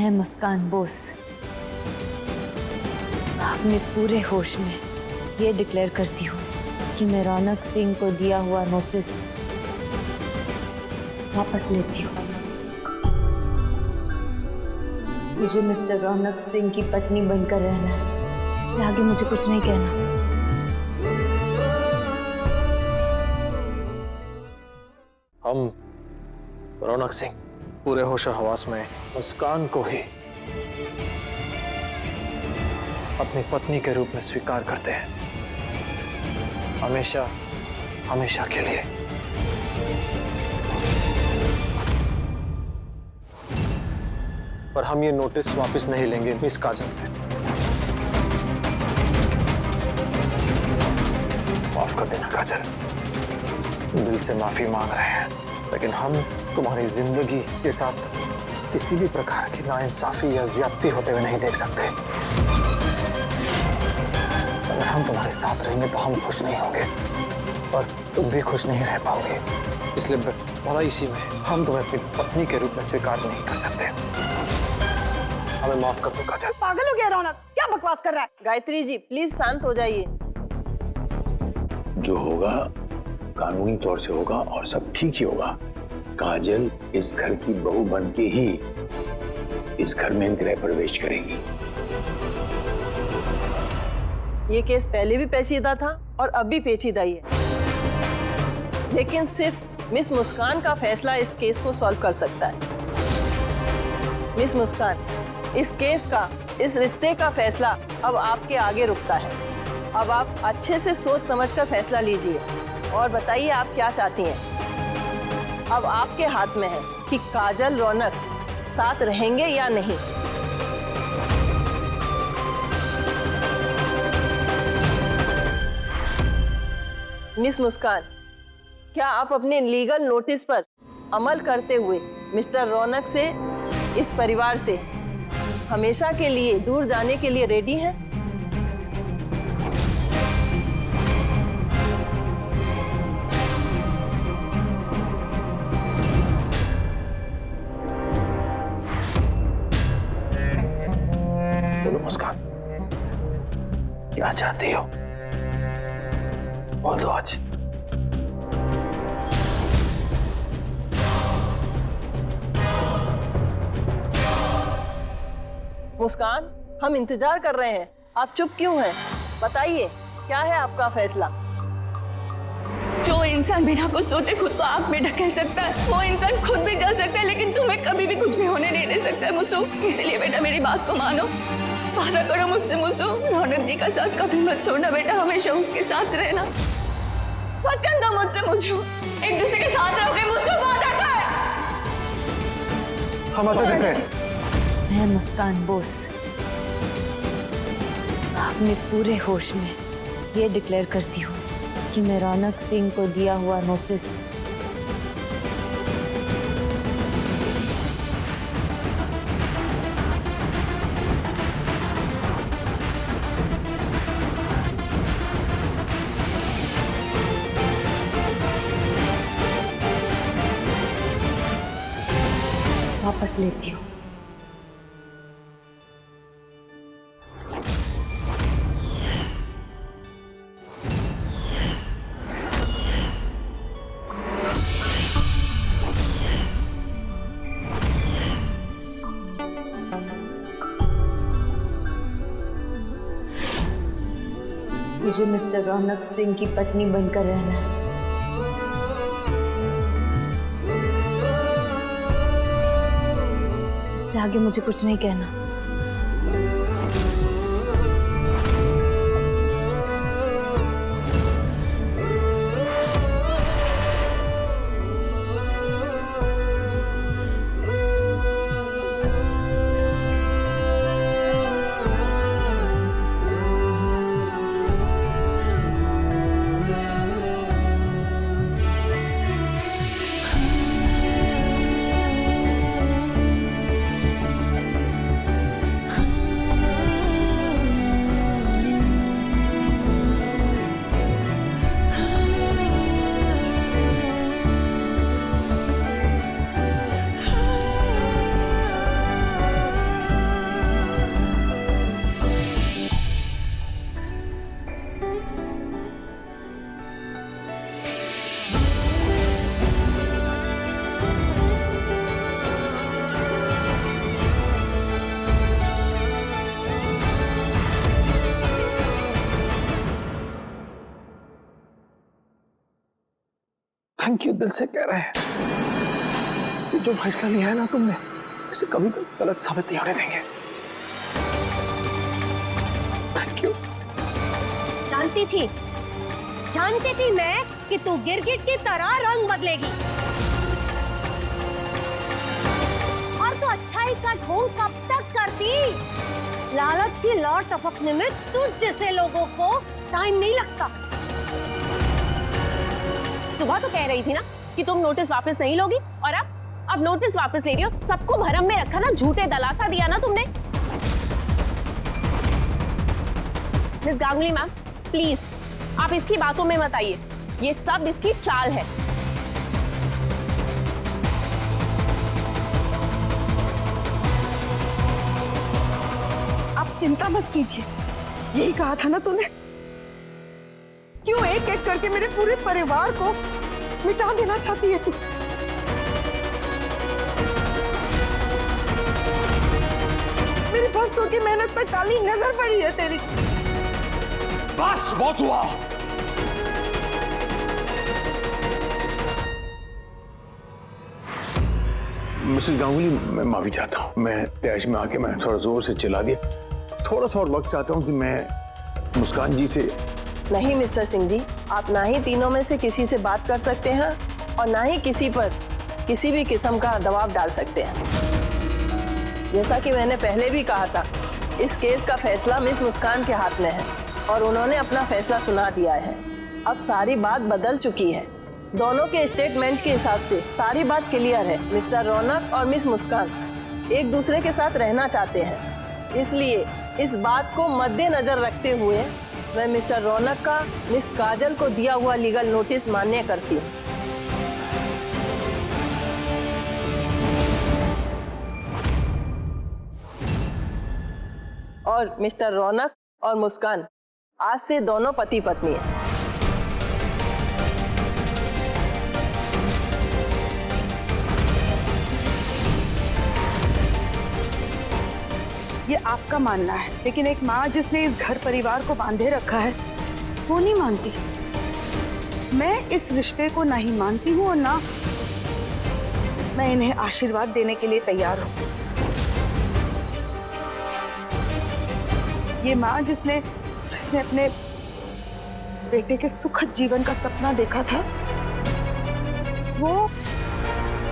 मैं मुस्कान बोस अपने पूरे होश में ये डिक्लेयर करती हूँ कि मैं रौनक सिंह को दिया हुआ नोटिस वापस लेती हूँ। मुझे मिस्टर रौनक सिंह की पत्नी बनकर रहना है, इससे आगे मुझे कुछ नहीं कहना। हम रौनक सिंह पूरे होश और हवास में मुस्कान को ही अपनी पत्नी के रूप में स्वीकार करते हैं, हमेशा हमेशा के लिए। पर हम ये नोटिस वापस नहीं लेंगे मिस काजल से। माफ कर देना काजल, दिल से माफी मांग रहे हैं, लेकिन हम तुम्हारी जिंदगी के साथ किसी भी प्रकार की नाइंसाफी या ज्यादती होते हुए नहीं देख सकते। अगर हम तुम्हारे साथ रहेंगे तो हम खुश नहीं होंगे और तुम भी खुश नहीं रह पाओगे। इसलिए भला इसी में हम तुम्हें अपनी पत्नी के रूप में स्वीकार नहीं कर सकते। हमें माफ कर दो काजल। पागल हो गया रौनक, क्या बकवास कर रहा है? गायत्री जी प्लीज शांत हो जाइए। जो होगा कानूनी तौर से होगा और सब ठीक ही होगा। काजल इस घर की बहू बन के ही इस घर में गृह प्रवेश करेगी। ये केस पहले भी पेचीदा था और अब भी पेचीदा ही है, लेकिन सिर्फ मिस मुस्कान का फैसला इस केस को सॉल्व कर सकता है। मिस मुस्कान, इस केस का, इस रिश्ते का फैसला अब आपके आगे रुकता है। अब आप अच्छे से सोच समझकर फैसला लीजिए और बताइए आप क्या चाहती हैं। अब आपके हाथ में है कि काजल रौनक साथ रहेंगे या नहीं। मिस मुस्कान, क्या आप अपने लीगल नोटिस पर अमल करते हुए मिस्टर रौनक से, इस परिवार से हमेशा के लिए दूर जाने के लिए रेडी हैं? बोलो मुस्कान, क्या चाहती हो? बोल दो आज। मुस्कान, हम इंतजार कर रहे हैं, आप चुप क्यों हैं? बताइए क्या है आपका फैसला? जो इंसान बिना कुछ सोचे खुद को आग में ढकेल सकता है, वो इंसान खुद भी कर सकता है, लेकिन तुम्हें कभी भी कुछ भी होने नहीं दे सकता है मुसु। इसलिए बेटा मेरी बात को मानो, वादा करो मुझसे मुसु। रौनक जी का साथ कभी मत छोड़ना बेटा, हमेशा उसके साथ रहना। वचन दो मुझसे मुझे, एक दूसरे के साथ रहोगे मुसु, वादा कर। हम ऐसे देख रहे हैं। मैं मुस्कान बोस अपने पूरे होश में ये डिक्लेयर करती हूँ कि मैं रौनक सिंह को दिया हुआ नोटिस वापस लेती हूँ। मुझे मिस्टर रौनक सिंह की पत्नी बनकर रहना है, इससे आगे मुझे कुछ नहीं कहना। थैंक यू दिल से कह रहे हैं। ये जो फैसला लिया है ना तुमने, इसे कभी भी गलत साबित नहीं होने देंगे। Thank you. जानती थी मैं कि तू गिरगिट की तरह रंग बदलेगी और तू अच्छाई का ढोंग कब तक करती। लालच की लौ टपकने में तुझ जैसे लोगों को टाइम नहीं लगता। सुबह तो कह रही थी ना कि तुम नोटिस वापस नहीं लोगी, और अब नोटिस वापस ले रही हो। सबको भरम में रखा ना, झूठे दलासा दिया ना तुमने। मिस गांगुली मैम, प्लीज आप इसकी बातों में मत आइए, ये सब इसकी चाल है। आप चिंता मत कीजिए, यही कहा था ना तूने। क्यों एक एक करके मेरे पूरे परिवार को मिटा देना चाहती है तू? मेरी बरसों की मेहनत पे काली नजर पड़ी है तेरी। बस बहुत हुआ। मिसेस गांगुली, मैं माफी चाहता हूँ। मैं तैश में आके मैं थोड़ा जोर से चिल्ला दिया। थोड़ा सा और वक्त चाहता हूँ कि मैं मुस्कान जी से। नहीं मिस्टर सिंह जी, आप ना ही तीनों में से किसी से बात कर सकते हैं और ना ही किसी पर किसी भी किस्म का दबाव डाल सकते हैं। जैसा कि मैंने पहले भी कहा था, इस केस का फैसला मिस मुस्कान के हाथ में है और उन्होंने अपना फैसला सुना दिया है। अब सारी बात बदल चुकी है। दोनों के स्टेटमेंट के हिसाब से सारी बात क्लियर है। मिस्टर रौनक और मिस मुस्कान एक दूसरे के साथ रहना चाहते हैं। इसलिए इस बात को मद्देनजर रखते हुए मैं मिस्टर रौनक का मिस काजल को दिया हुआ लीगल नोटिस मान्य करती हूँ। और मिस्टर रौनक और मुस्कान आज से दोनों पति पत्नी हैं। ये आपका मानना है, लेकिन एक माँ जिसने इस घर परिवार को बांधे रखा है वो नहीं मानती। मैं इस रिश्ते को नहीं मानती हूँ और ना मैं इन्हें आशीर्वाद देने के लिए तैयार हूँ। ये माँ जिसने अपने बेटे के सुखद जीवन का सपना देखा था, वो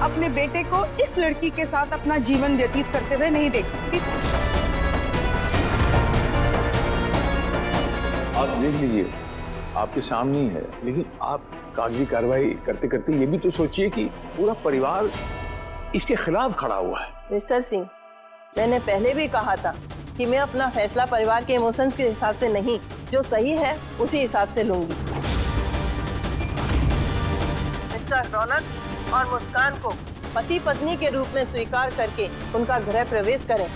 अपने बेटे को इस लड़की के साथ अपना जीवन व्यतीत करते हुए नहीं देख सकती। आप देख लीजिए, आपके सामने ही है, लेकिन आप कागजी कार्रवाई करते करते ये भी तो सोचिए कि पूरा परिवार इसके खिलाफ खड़ा हुआ है। मिस्टर सिंह, मैंने पहले भी कहा था कि मैं अपना फैसला परिवार के इमोशंस के हिसाब से नहीं, जो सही है उसी हिसाब से लूंगी। मिस्टर रौनक और मुस्कान को पति पत्नी के रूप में स्वीकार करके उनका गृह प्रवेश करें।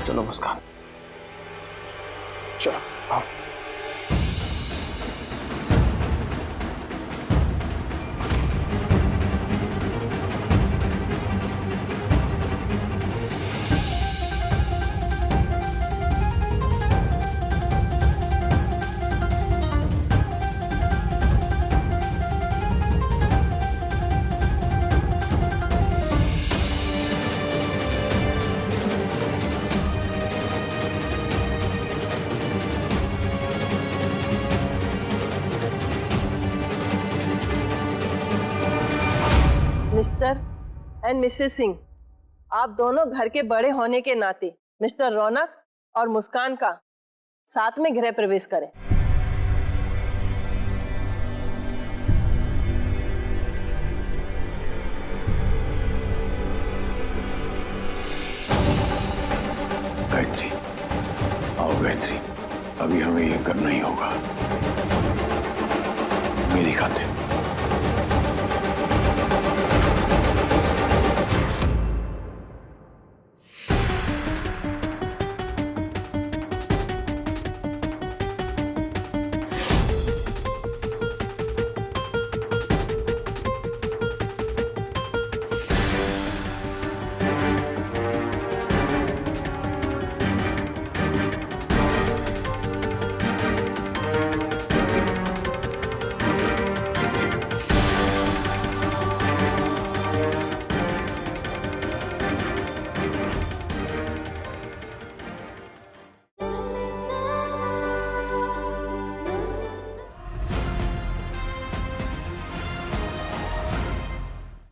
चलो मुस्कान, चलो आओ। मिस्टर एंड मिसेस सिंह, आप दोनों घर के बड़े होने के नाते मिस्टर रौनक और मुस्कान का साथ में गृह प्रवेश करें। गायत्री, आओ गायत्री। करना ही होगा।